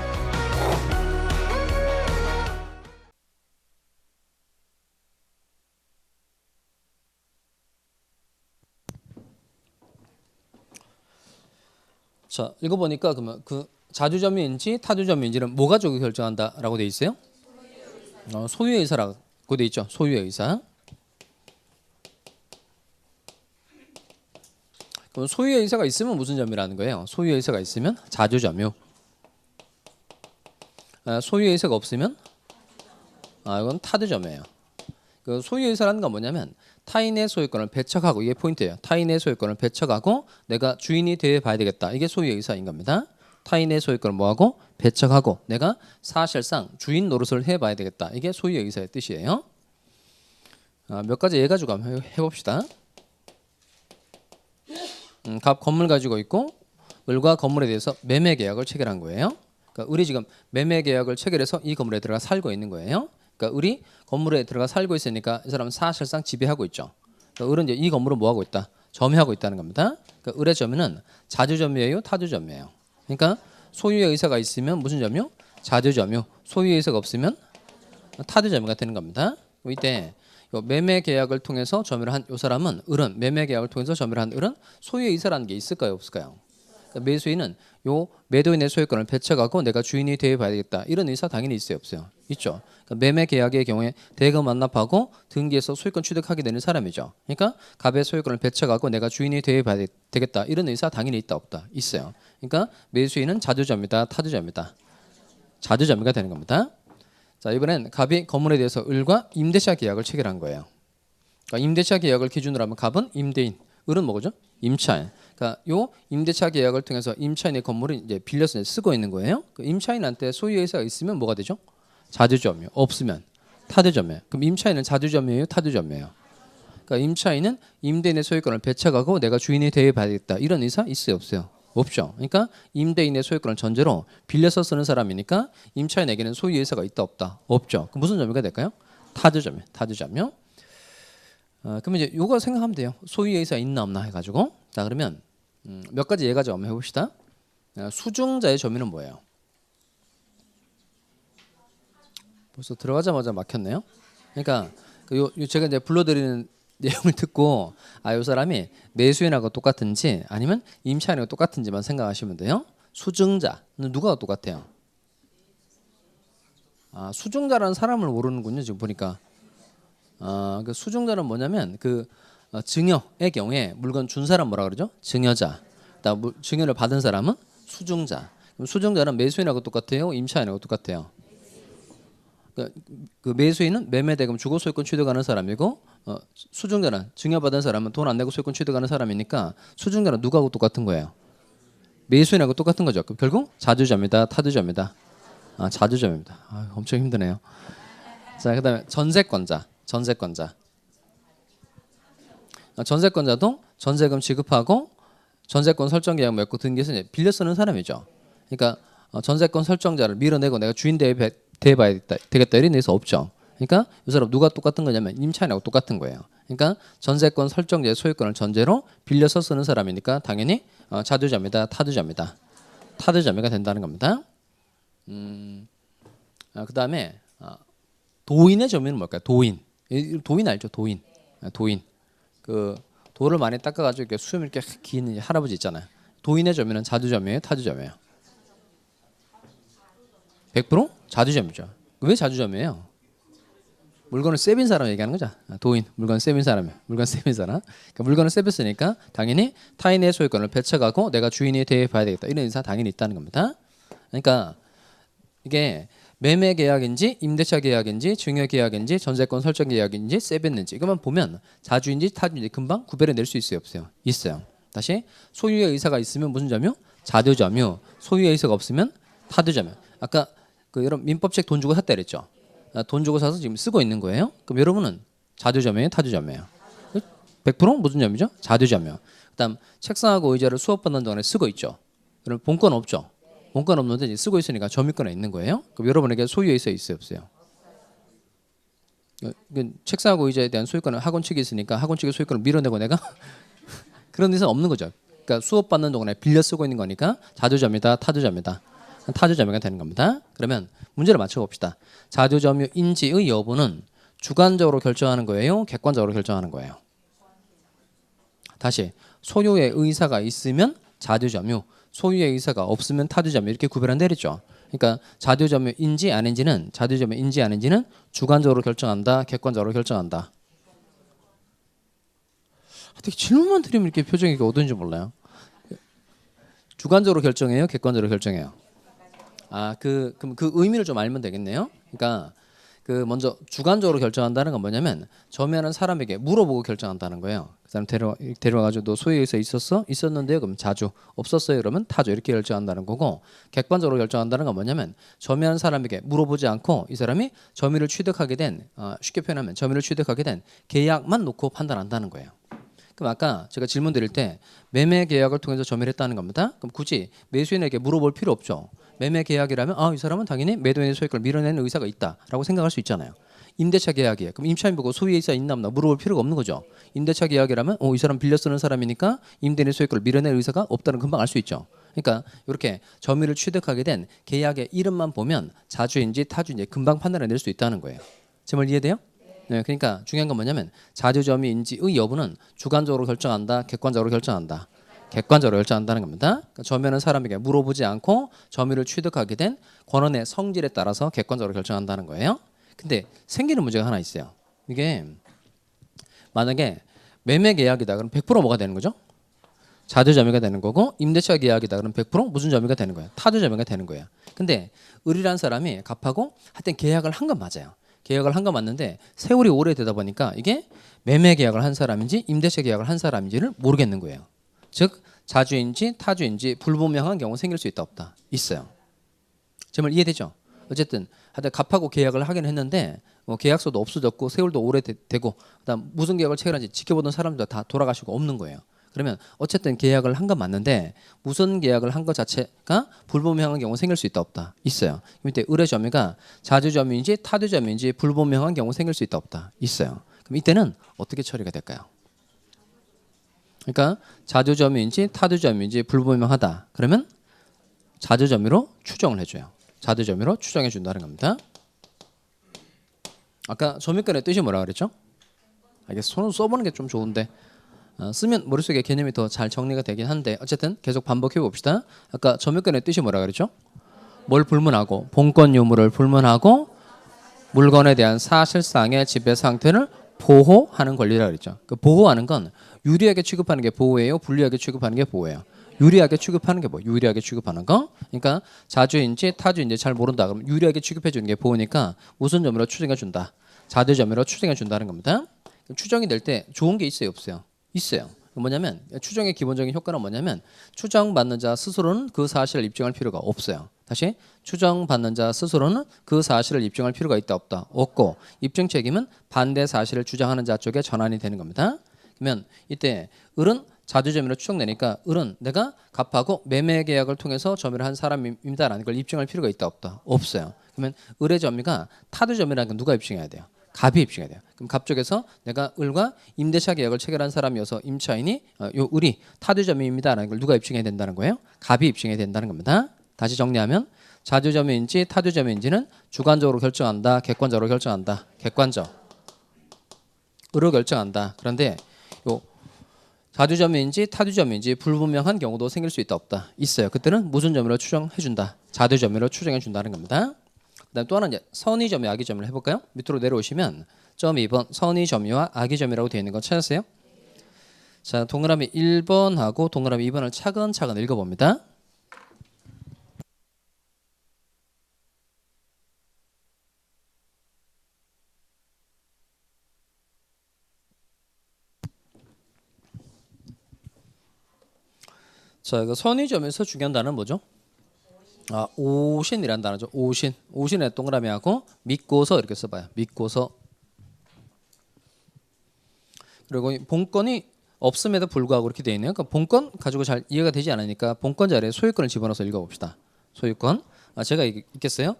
자, 읽어보니까 그러면 그 자주점유인지 타주점유인지는 뭐 가지고 결정한다라고 돼 있어요? 소유의 의사라고 돼 있죠. 소유의 의사. 그럼 소유의 의사가 있으면 무슨 점유라는 거예요? 소유의 의사가 있으면 자주점유. 소유의 의사가 없으면 이건 타주점유예요. 그 소유의 의사라는 건 뭐냐면 타인의 소유권을 배척하고 이게 포인트예요. 타인의 소유권을 배척하고 내가 주인이 되어 봐야 되겠다. 이게 소유의 의사인 겁니다. 타인의 소유권을 뭐하고 배척하고 내가 사실상 주인 노릇을 해봐야 되겠다. 이게 소유의 의사의 뜻이에요. 몇 가지 예 가지고 한번 해봅시다. 건물 가지고 있고 을과 건물에 대해서 매매 계약을 체결한 거예요. 그러니까 을이 지금 매매 계약을 체결해서 이 건물에 들어가 살고 있는 거예요. 그러니까 을이 건물에 들어가 살고 있으니까 이 사람은 사실상 지배하고 있죠. 그러니까 을은 이제 이 건물을 뭐 하고 있다? 점유하고 있다는 겁니다. 그러니까 을의 점유는 자주점유예요, 타주점유예요. 그러니까 소유의 의사가 있으면 무슨 점유? 자주점유. 소유의 의사가 없으면 타주점유가 되는 겁니다. 이때 매매 계약을 통해서 점유를 한 이 사람은 을은 매매 계약을 통해서 점유를 한 을은 소유의 의사라는 게 있을까요, 없을까요? 그러니까 매수인은 요 매도인의 소유권을 배척하고 내가 주인이 되어봐야 되겠다. 이런 의사 당연히 있어요, 없어요? 있죠. 그러니까 매매 계약의 경우에 대금 완납하고 등기해서 소유권 취득하게 되는 사람이죠. 그러니까 갑의 소유권을 배척하고 내가 주인이 되어봐야 되겠다. 이런 의사 당연히 있다, 없다? 있어요. 그러니까 매수인은 자주점이다, 타주점이다. 자주점이가 되는 겁니다. 자, 이번엔 갑이 건물에 대해서 을과 임대차 계약을 체결한 거예요. 그러니까 임대차 계약을 기준으로 하면 갑은 임대인, 을은 뭐죠? 임차인. 그러니까 요 임대차 계약을 통해서 임차인의 건물을 이제 빌려서 쓰고 있는 거예요. 그 임차인한테 소유 의사가 있으면 뭐가 되죠? 자주점이요. 없으면 타주점이에요. 그럼 임차인은 자주점이에요, 타주점이에요? 그러니까 임차인은 임대인의 소유권을 배척하고 내가 주인이 되어봐야겠다. 이런 의사 있어요, 없어요? 없죠. 그러니까 임대인의 소유권을 전제로 빌려서 쓰는 사람이니까 임차인에게는 소유 의사가 있다, 없다? 없죠. 그럼 무슨 점유가 될까요? 타주점이요. 타주점이요. 그러면 이제 요거 생각하면 돼요. 소유 의사 있나 없나 해가지고. 자, 그러면 몇 가지 예가지고 한번 해봅시다. 수증자의 점유는 뭐예요? 벌써 들어가자마자 막혔네요. 그러니까 요 제가 이제 불러드리는 내용을 듣고 요 사람이 매수인하고 똑같은지 아니면 임차인하고 똑같은지만 생각하시면 돼요. 수증자는 누가 똑같아요? 수증자라는 사람을 모르는군요. 지금 보니까. 그 수증자는 뭐냐면 그 증여의 경우에 물건 준 사람 뭐라 그러죠? 증여자. 그다음 증여를 받은 사람은 수증자. 그럼 수증자는 매수인하고 똑같아요? 임차인하고 똑같아요? 그 매수인은 매매대금 주고 소유권 취득하는 사람이고 수증자는 증여받은 사람은 돈 안 내고 소유권 취득하는 사람이니까 수증자는 누구하고 똑같은 거예요? 매수인하고 똑같은 거죠. 결국 자주점이다, 타주점이다. 자주점입니다. 엄청 힘드네요. 자, 그다음에 전세권자. 전세권자도 전세금 지급하고 전세권 설정 계약 맺고 등기해서 빌려 쓰는 사람이죠. 그러니까 전세권 설정자를 밀어내고 내가 주인 대봐야 되겠다 이런 데서 없죠. 그러니까 이 사람 누가 똑같은 거냐면 임차인하고 똑같은 거예요. 그러니까 전세권 설정자의 소유권을 전제로 빌려서 쓰는 사람이니까 당연히 자주점이다, 타주점이다. 타주점이가 된다는 겁니다. 그다음에 도인의 점유는 뭘까요? 도인 알죠? 도인. 그 돌을 많이 닦아가지고 이렇게 수염 이렇게 긴 할아버지 있잖아요. 도인의 점유는 자주점이에요, 타주점이에요? 100% 자주점이죠. 왜 자주점이에요? 물건을 세빈 사람 얘기하는 거죠. 도인, 물건 세빈 사람이에요. 물건 세빈 사람. 그러니까 물건을 세빈으니까 당연히 타인의 소유권을 배척하고 내가 주인이 되어봐야 되겠다. 이런 의사 당연히 있다는 겁니다. 그러니까 이게 매매 계약인지 임대차 계약인지 증여 계약인지 전세권 설정 계약인지 세빈인지 이것만 보면 자주인지 타주인지 금방 구별해 낼 수 있어요, 없어요? 있어요. 다시 소유의 의사가 있으면 무슨 점유? 자주점유. 소유의 의사가 없으면 타주점유. 아까 그 여러분 민법책 돈 주고 샀다 그랬죠? 돈 주고 사서 지금 쓰고 있는 거예요. 그럼 여러분은 자주점이에요, 타주점이에요? 100% 무슨 점이죠? 자주점이요. 그다음 책상하고 의자를 수업 받는 동안에 쓰고 있죠. 여러분 본권 없죠? 본권 없는데 이제 쓰고 있으니까 점유권에 있는 거예요. 그럼 여러분에게 소유에 있어요, 없어요? 책상하고 의자에 대한 소유권은 학원 측이 있으니까 학원 측의 소유권을 밀어내고 내가 그런 데서 없는 거죠. 그러니까 수업 받는 동안에 빌려 쓰고 있는 거니까 자주점이다, 타주점이다. 타주점유가 되는 겁니다. 그러면 문제를 맞춰봅시다. 자주점유인지의 여부는 주관적으로 결정하는 거예요? 객관적으로 결정하는 거예요? 다시 소유의 의사가 있으면 자주점유, 소유의 의사가 없으면 타주점유 이렇게 구별한 내리죠. 그러니까 자주점유인지 아닌지는 주관적으로 결정한다, 객관적으로 결정한다. 되게 질문만 드리면 이렇게 표정이 어떤지 몰라요. 주관적으로 결정해요, 객관적으로 결정해요? 그럼 그 의미를 좀 알면 되겠네요. 그러니까 그 먼저 주관적으로 결정한다는 건 뭐냐면 점유하는 사람에게 물어보고 결정한다는 거예요. 그 사람 데려와가지고 너 소유에 있었어? 있었는데요? 그럼 자주. 없었어요? 그러면 타주. 이렇게 결정한다는 거고, 객관적으로 결정한다는 건 뭐냐면 점유하는 사람에게 물어보지 않고 이 사람이 점유를 취득하게 된 쉽게 표현하면 점유를 취득하게 된 계약만 놓고 판단한다는 거예요. 그럼 아까 제가 질문 드릴 때 매매 계약을 통해서 점유를 했다는 겁니다. 그럼 굳이 매수인에게 물어볼 필요 없죠. 매매 계약이라면 이 사람은 당연히 매도인의 소유권을 밀어내는 의사가 있다라고 생각할 수 있잖아요. 임대차 계약이에요. 그럼 임차인 보고 소유의 의사 있나 없나 물어볼 필요가 없는 거죠. 임대차 계약이라면 이 사람 빌려 쓰는 사람이니까 임대인의 소유권을 밀어낼 의사가 없다는 금방 알 수 있죠. 그러니까 이렇게 점유를 취득하게 된 계약의 이름만 보면 자주인지 타주인지 금방 판단을 낼 수 있다는 거예요. 제 말 이해돼요? 네, 그러니까 중요한 건 뭐냐면 자주점유인지의 여부는 주관적으로 결정한다, 객관적으로 결정한다. 객관적으로 결정한다는 겁니다. 그러니까 점유하는 사람에게 물어보지 않고 점유를 취득하게 된 권한의 성질에 따라서 객관적으로 결정한다는 거예요. 근데 생기는 문제가 하나 있어요. 이게 만약에 매매 계약이다 그럼 100% 뭐가 되는 거죠? 자주 점유가 되는 거고 임대차 계약이다 그럼 100% 무슨 점유가 되는 거예요? 타주 점유가 되는 거예요. 근데 을이라는 사람이 갑하고 하여튼 계약을 한 건 맞아요. 계약을 한 건 맞는데 세월이 오래되다 보니까 이게 매매 계약을 한 사람인지 임대차 계약을 한 사람인지를 모르겠는 거예요. 즉 자주인지 타주인지 불분명한 경우 생길 수 있다 없다? 있어요. 제 말 이해되죠? 어쨌든 하여튼 갑하고 계약을 하긴 했는데 뭐 계약서도 없어졌고 세월도 오래되고 그다음 무슨 계약을 체결한지 지켜보던 사람들 다 돌아가시고 없는 거예요. 그러면 어쨌든 계약을 한 건 맞는데 무슨 계약을 한 것 자체가 불분명한 경우 생길 수 있다 없다? 있어요. 이때 을의 점유가 자주 점유인지 타주 점유인지 불분명한 경우 생길 수 있다 없다? 있어요. 그럼 이때는 어떻게 처리가 될까요? 그러니까 자주 점유인지 타주 점유인지 불분명하다. 그러면 자주 점유로 추정을 해줘요. 자주 점유로 추정해 준다는 겁니다. 아까 점유권의 뜻이 뭐라 그랬죠? 이게 손을 써보는 게 좀 좋은데 쓰면 머릿속에 개념이 더 잘 정리가 되긴 한데 어쨌든 계속 반복해 봅시다. 아까 점유권의 뜻이 뭐라 그랬죠? 뭘 불문하고 본권 유무를 불문하고 물건에 대한 사실상의 지배 상태를 보호하는 권리라 그랬죠. 그 보호하는 건 유리하게 취급하는 게 보호예요, 불리하게 취급하는 게 보호예요. 유리하게 취급하는 게 뭐? 유리하게 취급하는 거. 그러니까 자주인지 타주인지 잘 모른다. 그럼 유리하게 취급해 주는 게 보호니까 무슨 점유로 추정해 준다. 자주 점유로 추정해 준다는 겁니다. 추정이 될 때 좋은 게 있어요, 없어요? 있어요. 뭐냐면 추정의 기본적인 효과는 뭐냐면 추정받는 자 스스로는 그 사실을 입증할 필요가 없어요. 다시 추정받는 자 스스로는 그 사실을 입증할 필요가 있다 없다? 없고 입증 책임은 반대 사실을 주장하는 자 쪽에 전환이 되는 겁니다. 그러면 이때 을은 자주 점유로 추정되니까 을은 내가 갑하고 매매 계약을 통해서 점유를 한 사람입니다라는 걸 입증할 필요가 있다 없다? 없어요. 그러면 을의 점유가 타주 점유라는 건 누가 입증해야 돼요? 갑이 입증해야 돼요. 그럼 갑 쪽에서 내가 을과 임대차 계약을 체결한 사람이어서 임차인이 요 을이 타주 점유입니다라는 걸 누가 입증해야 된다는 거예요? 갑이 입증해야 된다는 겁니다. 다시 정리하면 자주 점유인지 타주 점유인지는 주관적으로 결정한다, 객관적으로 결정한다. 객관적. 으로 결정한다. 그런데 요 자주 점유인지 타주 점유인지 불분명한 경우도 생길 수 있다 없다? 있어요. 그때는 무슨 점유로 추정해 준다? 자주 점유로 추정해 준다는 겁니다. 그다음 또 하나 이제 선의 점유, 악의 점유를 해볼까요? 밑으로 내려오시면 점 2번 선의 점유와 악의 점유라고 되어 있는 거 찾았어요? 자, 동그라미 1번하고 동그라미 2번을 차근차근 읽어봅니다. 자, 이거 선의 점유에서 중요한 단어는 뭐죠? 오신이라는 단어죠. 오신. 오신의 동그라미하고 믿고서 이렇게 써봐요. 믿고서. 그리고 본건이 없음에도 불구하고 이렇게 되어 있네요. 그러니까 본건 가지고 잘 이해가 되지 않으니까 본건 자리에 소유권을 집어넣어서 읽어봅시다. 소유권. 제가 읽겠어요.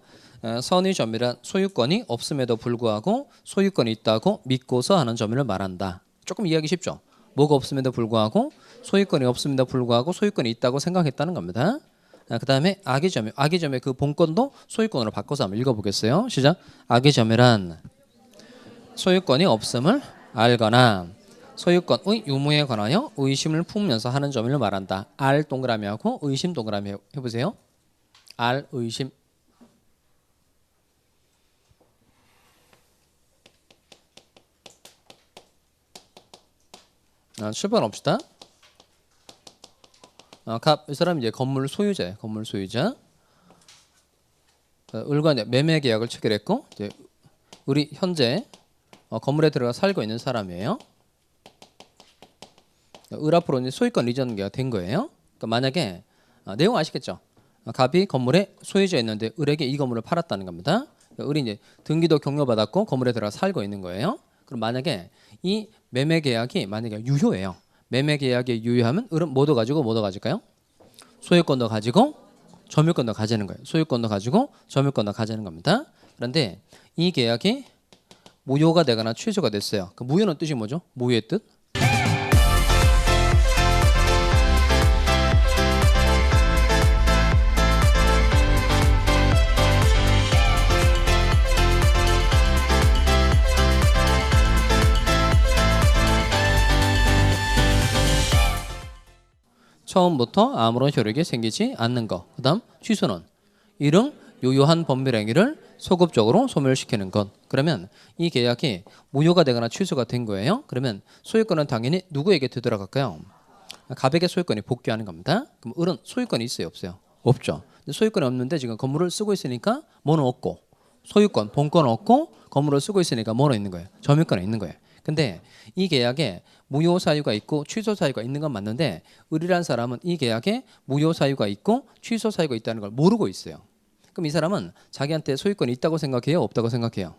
선의 점유란 소유권이 없음에도 불구하고 소유권이 있다고 믿고서 하는 점유를 말한다. 조금 이해하기 쉽죠? 뭐가 없음에도 불구하고 소유권이 없음에도 불구하고 소유권이 있다고 생각했다는 겁니다. 그 다음에 악의 점유. 악의 점유의 그 본건도 소유권으로 바꿔서 한번 읽어보겠어요. 시작. 악의 점유란 소유권이 없음을 알거나 소유권의 유무에 관하여 의심을 품으면서 하는 점유를 말한다. 알 동그라미하고 의심 동그라미 해보세요. 알 의심. 7번 봅시다. 갑, 이 사람이 이제 건물 소유자예요. 건물 소유자. 을과 이제 매매 계약을 체결했고, 이제 을이 현재 건물에 들어가 살고 있는 사람이에요. 을 앞으로 이제 소유권 이전계가 된 거예요. 그러니까 만약에 내용 아시겠죠? 갑이 건물에 소유자였는데 을에게 이 건물을 팔았다는 겁니다. 그러니까 을이 이제 등기도 경료받았고 건물에 들어가 살고 있는 거예요. 그럼 만약에 이 매매 계약이 만약에 유효해요. 매매 계약이 유효하면 을은 뭐도 가지고 뭐도 가질까요? 소유권도 가지고 점유권도 가지는 거예요. 소유권도 가지고 점유권도 가지는 겁니다. 그런데 이 계약이 무효가 되거나 취소가 됐어요. 그 무효는 뜻이 뭐죠? 무효의 뜻? 처음부터 아무런 효력이 생기지 않는 것. 그다음 취소는 이릉 유효한 법률 행위를 소급적으로 소멸시키는 것. 그러면 이 계약이 무효가 되거나 취소가 된 거예요. 그러면 소유권은 당연히 누구에게 되돌아갈까요? 갑에게 소유권이 복귀하는 겁니다. 그럼 을은 소유권이 있어요, 없어요? 없죠. 근데 소유권이 없는데 지금 건물을 쓰고 있으니까 뭐는 없고 소유권, 본권은 없고 건물을 쓰고 있으니까 뭐는 있는 거예요? 점유권은 있는 거예요. 근데 이 계약에 무효 사유가 있고 취소 사유가 있는 건 맞는데 을이란 사람은 이 계약에 무효 사유가 있고 취소 사유가 있다는 걸 모르고 있어요. 그럼 이 사람은 자기한테 소유권이 있다고 생각해요? 없다고 생각해요?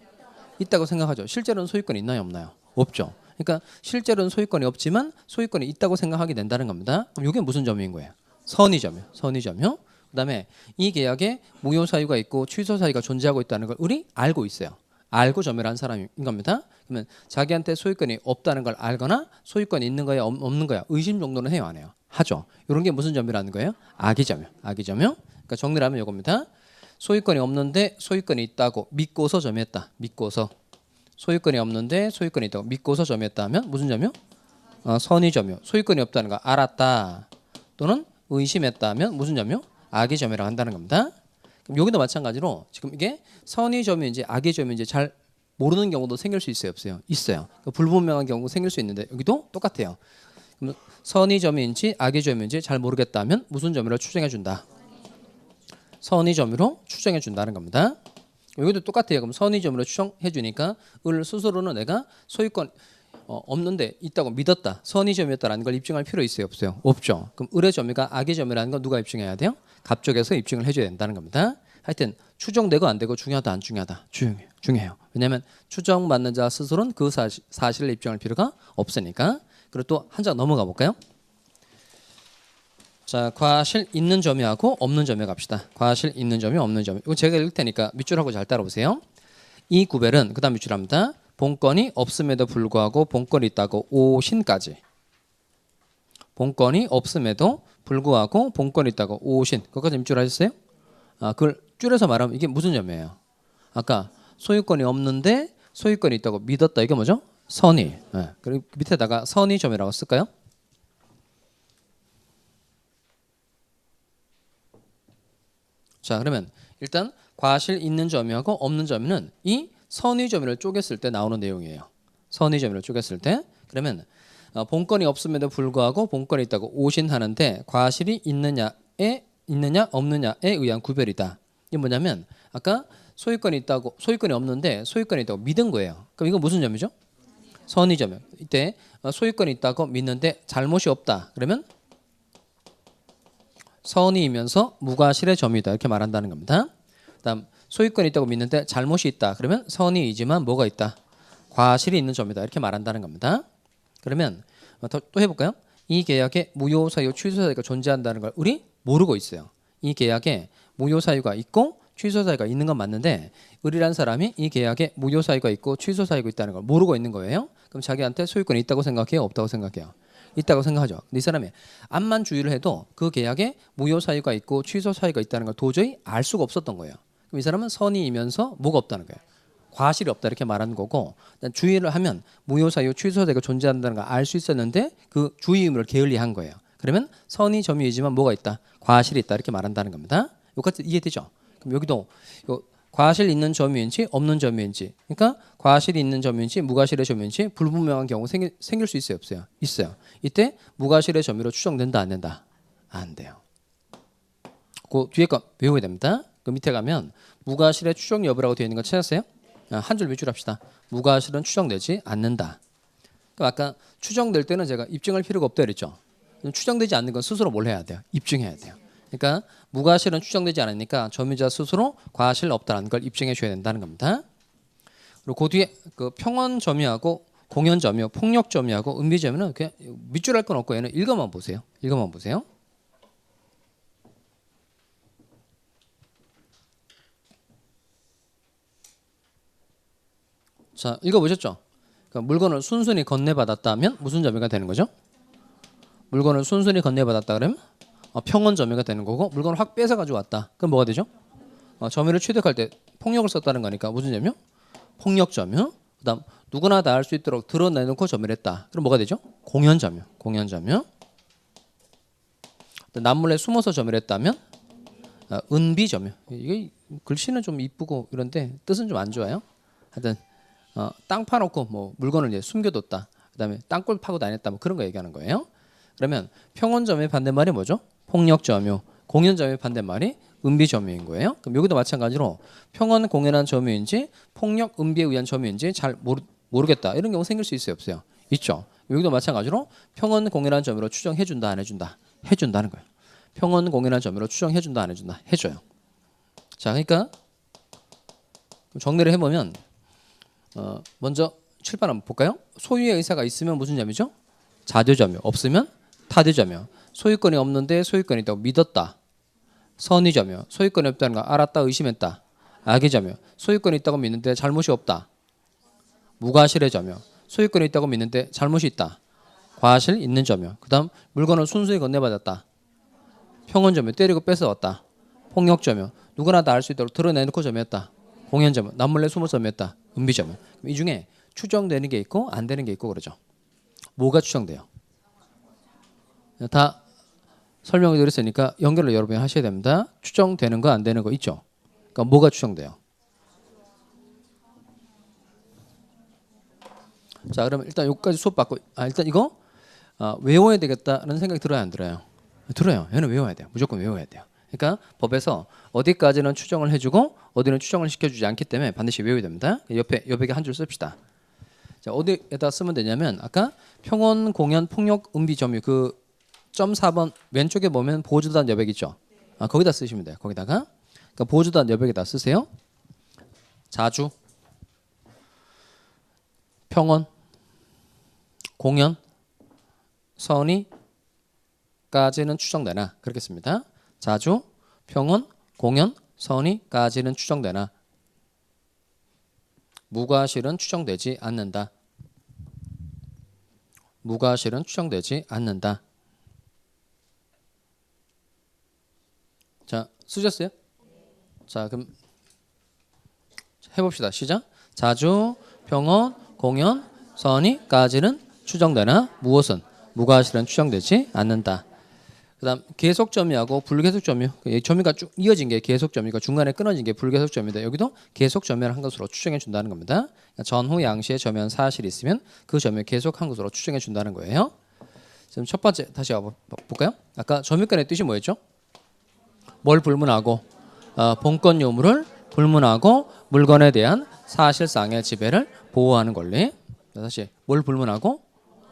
있다고 생각하죠. 실제로는 소유권이 있나요? 없나요? 없죠. 그러니까 실제로는 소유권이 없지만 소유권이 있다고 생각하게 된다는 겁니다. 그럼 이게 무슨 점인 거예요? 선의점이요. 선의점이요. 그다음에 이 계약에 무효 사유가 있고 취소 사유가 존재하고 있다는 걸 을이 알고 있어요. 알고 점유를 한 사람인 겁니다. 그러면 자기한테 소유권이 없다는 걸 알거나 소유권이 있는 거야 없는 거야 의심 정도는 해요, 안 해요? 하죠. 이런 게 무슨 점이라는 거예요? 악의점이요. 악의점이요. 그러니까 정리를 하면 이겁니다. 소유권이 없는데 소유권이 있다고 믿고서 점유했다. 믿고서 소유권이 없는데 소유권이 있다고 믿고서 점유했다 하면 무슨 점이요? 선의점이요. 소유권이 없다는 거 알았다 또는 의심했다 하면 무슨 점이요? 악의점이라고 한다는 겁니다. 그럼 여기도 마찬가지로 지금 이게 선의점인지 악의점인지 잘 모르는 경우도 생길 수 있어요, 없어요? 있어요. 그러니까 불분명한 경우 생길 수 있는데 여기도 똑같아요. 그럼 선의점인지 악의점인지 잘 모르겠다 하면 무슨 점으로 추정해 준다? 선의점으로 추정해 준다는 겁니다. 여기도 똑같아요. 그럼 선의점으로 추정해 주니까 을 스스로는 내가 소유권 없는데 있다고 믿었다. 선의점이었다라는 걸 입증할 필요 있어요, 없어요? 없죠. 그럼 을의 점유가 악의 점유라는 건 누가 입증해야 돼요? 갑 쪽에서 입증을 해줘야 된다는 겁니다. 하여튼 추정되고 안 되고 중요하다 안 중요하다? 중요해요. 왜냐하면 추정받는 자 스스로는 그 사실을 입증할 필요가 없으니까. 그리고 또 한 장 넘어가 볼까요? 자, 과실 있는 점유하고 없는 점유 갑시다. 과실 있는 점유 없는 점유. 이거 제가 읽을 테니까 밑줄하고 잘 따라보세요. 이 구별은 그다음 밑줄합니다. 본건이 없음에도 불구하고 본건이 있다고 오신까지. 본건이 없음에도 불구하고 본건이 있다고 오신. 그것까지 밑줄 하셨어요? 그걸 줄여서 말하면 이게 무슨 점이에요? 아까 소유권이 없는데 소유권이 있다고 믿었다. 이게 뭐죠? 선의. 네. 그리고 밑에다가 선의점이라고 쓸까요? 자, 그러면 일단 과실 있는 점유하고 없는 점유는 이 선의점유를 쪼갰을 때 나오는 내용이에요. 선의점유를 쪼갰을 때. 그러면 본건이 없음에도 불구하고 본건이 있다고 오신하는데 과실이 있느냐 없느냐에 의한 구별이다. 이게 뭐냐면 아까 소유권이 없는데 소유권이 있다고 믿은 거예요. 그럼 이거 무슨 점이죠? 선의점이요. 이때 소유권이 있다고 믿는데 잘못이 없다. 그러면 선의이면서 무과실의 점이다. 이렇게 말한다는 겁니다. 그다음 소유권이 있다고 믿는데 잘못이 있다. 그러면 선의이지만 뭐가 있다? 과실이 있는 점이다. 이렇게 말한다는 겁니다. 그러면 또 해볼까요? 이 계약에 무효 사유, 취소 사유가 존재한다는 걸 우리 모르고 있어요. 이 계약에 무효 사유가 있고 취소 사유가 있는 건 맞는데 을이란 사람이 이 계약에 무효 사유가 있고 취소 사유가 있다는 걸 모르고 있는 거예요. 그럼 자기한테 소유권이 있다고 생각해요? 없다고 생각해요? 있다고 생각하죠. 근데 이 사람이 암만 주의를 해도 그 계약에 무효 사유가 있고 취소 사유가 있다는 걸 도저히 알 수가 없었던 거예요. 그럼 이 사람은 선의이면서 뭐가 없다는 거예요? 과실이 없다 이렇게 말하는 거고 주의를 하면 무효 사유, 취소 사유가 존재한다는 걸 알 수 있었는데 그 주의 의무를 게을리한 거예요. 그러면 선의 점유이지만 뭐가 있다? 과실이 있다 이렇게 말한다는 겁니다. 여기까지 이해되죠? 그럼 여기도 과실 있는 점유인지 없는 점유인지 그러니까 과실이 있는 점유인지 무과실의 점유인지 불분명한 경우 생길 수 있어요? 없어요? 있어요. 이때 무과실의 점유로 추정된다 안 된다? 안 돼요. 그 뒤에 거 외워야 됩니다. 그 밑에 가면 무과실의 추정 여부라고 되어 있는 거 찾았어요? 한 줄 밑줄 합시다. 무과실은 추정되지 않는다. 그럼 아까 추정될 때는 제가 입증할 필요가 없다 그랬죠. 추정되지 않는 건 스스로 뭘 해야 돼요? 입증해야 돼요. 그러니까 무과실은 추정되지 않으니까 점유자 스스로 과실 없다는 걸 입증해 줘야 된다는 겁니다. 그리고 그 뒤에 그 평원 점유하고 공연 점유, 폭력 점유하고 은비 점유는 그냥 밑줄할 건 없고 얘는 읽어만 보세요. 읽어만 보세요. 자, 읽어보셨죠? 그러니까 물건을 순순히 건네받았다면 무슨 점유가 되는 거죠? 물건을 순순히 건네받았다 그러면 평원 점유가 되는 거고 물건을 확 뺏어가지고 왔다. 그럼 뭐가 되죠? 점유를 취득할 때 폭력을 썼다는 거니까 무슨 점유? 폭력 점유. 그다음 누구나 다 알 수 있도록 드러내놓고 점유를 했다. 그럼 뭐가 되죠? 공연 점유. 공연 점유. 남몰래 숨어서 점유했다면 은비 점유. 이게 글씨는 좀 이쁘고 이런데 뜻은 좀 안 좋아요. 하여튼 땅 파놓고 뭐 물건을 이제 숨겨뒀다. 그다음에 땅굴 파고 다녔다. 뭐 그런 거 얘기하는 거예요. 그러면 평온 점유의 반대말이 뭐죠? 폭력 점유. 공연 점유의 반대말이 은비 점유인 거예요. 그럼 여기도 마찬가지로 평온 공연한 점유인지 폭력 은비에 의한 점유인지 잘 모르겠다. 이런 경우 생길 수 있어요, 없어요? 있죠. 여기도 마찬가지로 평온 공연한 점유로 추정해 준다, 안 해준다? 해준다는 거예요. 평온 공연한 점유로 추정해 준다, 안 해준다? 해줘요. 자, 그러니까 정리를 해보면 먼저 칠판 한번 볼까요? 소유의 의사가 있으면 무슨 점이죠? 자조점유. 없으면 타조점유. 소유권이 없는데 소유권이 있다고 믿었다. 선의점유. 소유권이 없다는 거 알았다, 의심했다. 악의점유. 소유권이 있다고 믿는데 잘못이 없다. 무과실의 점유. 소유권이 있다고 믿는데 잘못이 있다. 과실 있는 점유. 그 다음 물건을 순수히 건네받았다. 평온점유. 때리고 뺏어왔다. 폭력점유. 누구나 다 알 수 있도록 드러내놓고 점유했다. 공연점유. 남몰래 숨어 점유했다. 은비점유. 이 중에 추정되는 게 있고 안 되는 게 있고 그러죠. 뭐가 추정돼요? 다 설명을 드렸으니까 연결을 여러분이 하셔야 됩니다. 추정되는 거 안 되는 거 있죠. 그러니까 뭐가 추정돼요? 자, 그러면 일단 여기까지 수업 받고 일단 이거 외워야 되겠다는 생각이 들어요, 안 들어요? 들어요. 얘는 외워야 돼요. 무조건 외워야 돼요. 그러니까 법에서 어디까지는 추정을 해주고 어디는 추정을 시켜주지 않기 때문에 반드시 외워야 됩니다. 옆에 여백에 한 줄 씁시다. 자, 어디에다 쓰면 되냐면 아까 평온 공연 폭력 은비 점유 그 점 4번 왼쪽에 보면 보조단 여백 있죠. 거기다 쓰시면 돼요. 거기다가 그러니까 보조단 여백에다 쓰세요. 자주 평온 공연 선의까지는 추정되나 그렇게 씁니다. 자주 평온 공연 선의까지는 추정되나 무과실은 추정되지 않는다. 무과실은 추정되지 않는다. 자, 쓰셨어요? 자, 그럼 해봅시다. 시작. 자주 평온 공연 선의까지는 추정되나 무엇은 무과실은 추정되지 않는다. 그다음 계속점유하고 불계속점유. 점유가 쭉 이어진 게 계속점유가 중간에 끊어진 게 불계속점유다. 여기도 계속점유를 한 것으로 추정해 준다는 겁니다. 전후 양시에 점유한 사실이 있으면 그 점유 계속한 것으로 추정해 준다는 거예요. 지금 첫 번째 다시 볼까요? 아까 점유권의 뜻이 뭐였죠? 뭘 불문하고 본권 요물을 불문하고 물건에 대한 사실상의 지배를 보호하는 권리. 다시 뭘 불문하고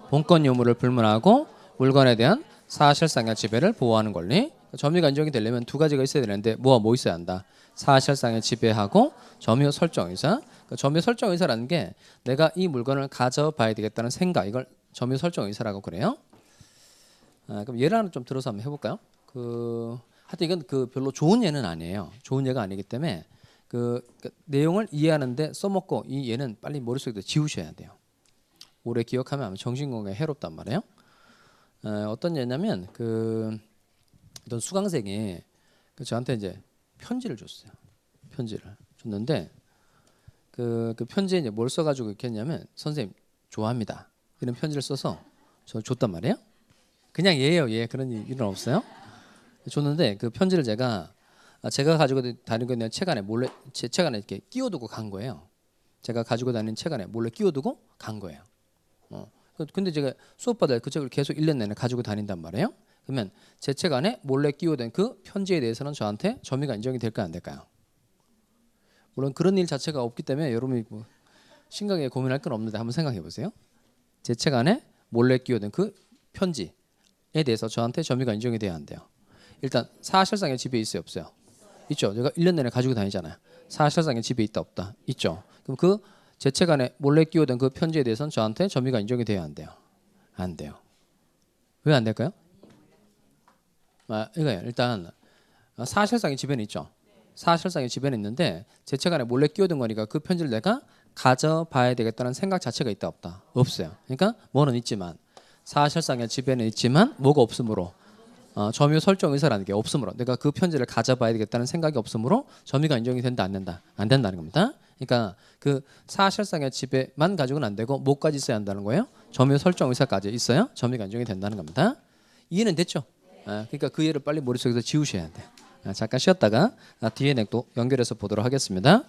본권 요물을 불문하고 물건에 대한 사실상의 지배를 보호하는 권리. 점유가 인정이 되려면 두 가지가 있어야 되는데 뭐 있어야 한다. 사실상의 지배하고 점유 설정 의사. 점유 설정 의사라는 게 내가 이 물건을 가져봐야 되겠다는 생각, 이걸 점유 설정 의사라고 그래요. 그럼 예를 하나 좀 들어서 한번 해볼까요? 하여튼 이건 별로 좋은 예는 아니에요. 좋은 예가 아니기 때문에 내용을 이해하는데 써먹고 이 예는 빨리 머릿속에서 지우셔야 돼요. 오래 기억하면 아마 정신건강에 해롭단 말이에요. 어떤 예냐면 어떤 수강생이 저한테 이제 편지를 줬어요. 편지를 줬는데 그 편지에 이제 뭘 써가지고 이렇게 했냐면 선생님 좋아합니다 이런 편지를 써서 저 줬단 말이에요. 그냥 예예요. 예. 그런 일은 없어요. 줬는데 그 편지를 제가 가지고 다니고 있는 책 안에 몰래 제 책 안에 이렇게 끼워두고 간 거예요. 제가 가지고 다니는 책 안에 몰래 끼워두고 간 거예요. 근데 제가 수업 받을 그 책을 계속 1년 내내 가지고 다닌단 말이에요. 그러면 제 책 안에 몰래 끼워둔 그 편지에 대해서는 저한테 점유가 인정이 될까요, 안 될까요? 물론 그런 일 자체가 없기 때문에 여러분이 뭐 심각하게 고민할 건 없는데 한번 생각해 보세요. 제 책 안에 몰래 끼워둔 그 편지에 대해서 저한테 점유가 인정이 돼야 한대요. 일단 사실상의 지배 있어요, 없어요? 있죠. 제가 1년 내내 가지고 다니잖아요. 사실상의 지배 있다, 없다? 있죠. 그럼 제 책 안에 몰래 끼워둔 그 편지에 대해서는 저한테 점유가 인정이 돼야 안 돼요? 안 돼요. 왜 안 될까요? 이거예요. 일단 사실상의 지배는 있죠. 사실상의 지배는 있는데 제 책 안에 몰래 끼워둔 거니까 그 편지를 내가 가져봐야 되겠다는 생각 자체가 있다, 없다? 없어요. 그러니까 뭐는 있지만 사실상의 지배는 있지만 뭐가 없으므로 점유 설정 의사라는 게 없으므로 내가 그 편지를 가져봐야 되겠다는 생각이 없으므로 점유가 인정이 된다, 안 된다? 안 된다는 겁니다. 그러니까 그 사실상의 지배만 가지고는 안 되고 뭐까지 있어야 한다는 거예요? 점유 설정 의사까지 있어야 점유가 인정이 된다는 겁니다. 이해는 됐죠? 그러니까 그 예를 빨리 머릿속에서 지우셔야 돼. 잠깐 쉬었다가 뒤에 맥도 연결해서 보도록 하겠습니다.